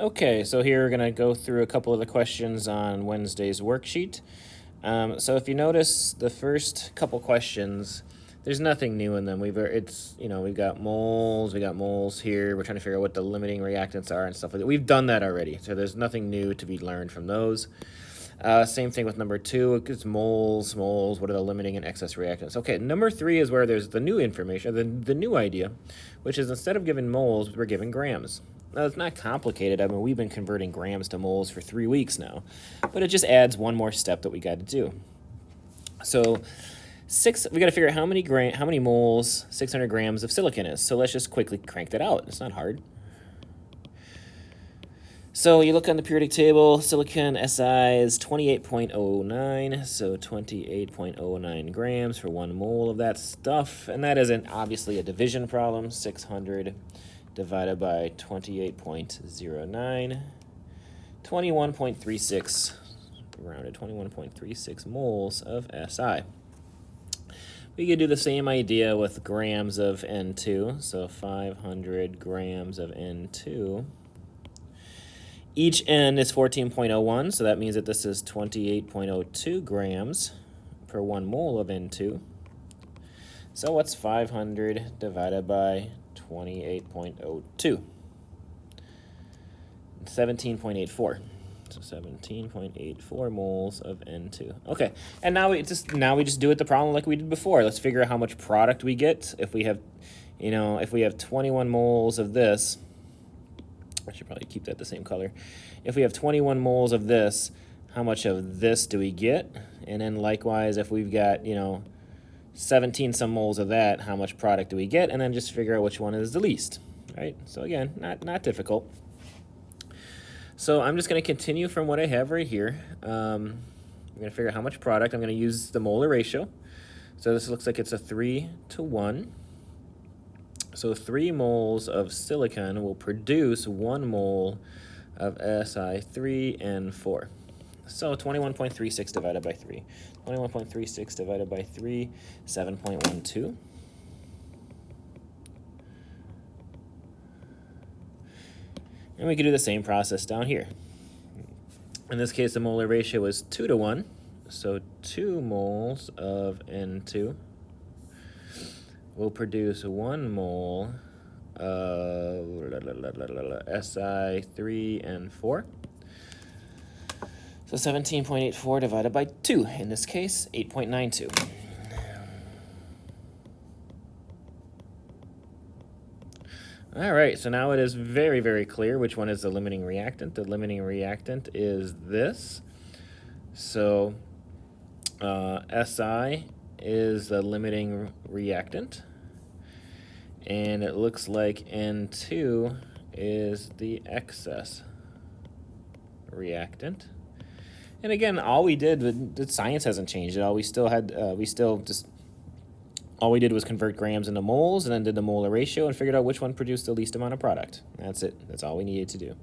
Okay, so here we're going to go through a couple of the questions on Wednesday's worksheet. So if you notice the first couple questions, there's nothing new in them. We've got moles here. We're trying to figure out what the limiting reactants are and stuff like that. We've done that already, so there's nothing new to be learned from those. Same thing with number 2. It's moles. What are the limiting and excess reactants? Okay, number 3 is where there's the new information, the new idea, which is instead of giving moles, we're giving grams. Now, it's not complicated. I mean, we've been converting grams to moles for 3 weeks now, but it just adds one more step that we got to do. So we got to figure out how many moles 600 grams of silicon is. So let's just quickly crank that out. It's not hard. So you look on the periodic table, silicon Si is 28.09, so 28.09 grams for 1 mole of that stuff. And that isn't obviously a division problem. 600 divided by 28.09, 21.36, rounded 21.36 moles of Si. We could do the same idea with grams of N2, so 500 grams of N2. Each N is 14.01, so that means that this is 28.02 grams per 1 mole of N2. So what's 500 divided by 28.02? 17.84. So 17.84 moles of N2. Okay, and now we just do it the problem like we did before. Let's figure out how much product we get if we have 21 moles of this. I should probably keep that the same color. If we have 21 moles of this, how much of this do we get? And then likewise, if we've got 17 some moles of that, how much product do we get? And then just figure out which one is the least, right? So again, not difficult. So I'm just going to continue from what I have right here. I'm going to figure out how much product. I'm going to use the molar ratio. So this looks like it's a 3:1. So 3 moles of silicon will produce 1 mole of Si3N4. So 21.36 divided by 3. 21.36 divided by 3, 7.12. And we could do the same process down here. In this case, the molar ratio is 2:1. So 2 moles of N2 will produce 1 mole of Si3N4. So 17.84 divided by 2. In this case, 8.92. All right, so now it is very, very clear which one is the limiting reactant. The limiting reactant is this. So Si is the limiting reactant, and it looks like N2 is the excess reactant. And again, all we did, the science hasn't changed at all. All we did was convert grams into moles and then did the molar ratio and figured out which one produced the least amount of product. That's it. That's all we needed to do.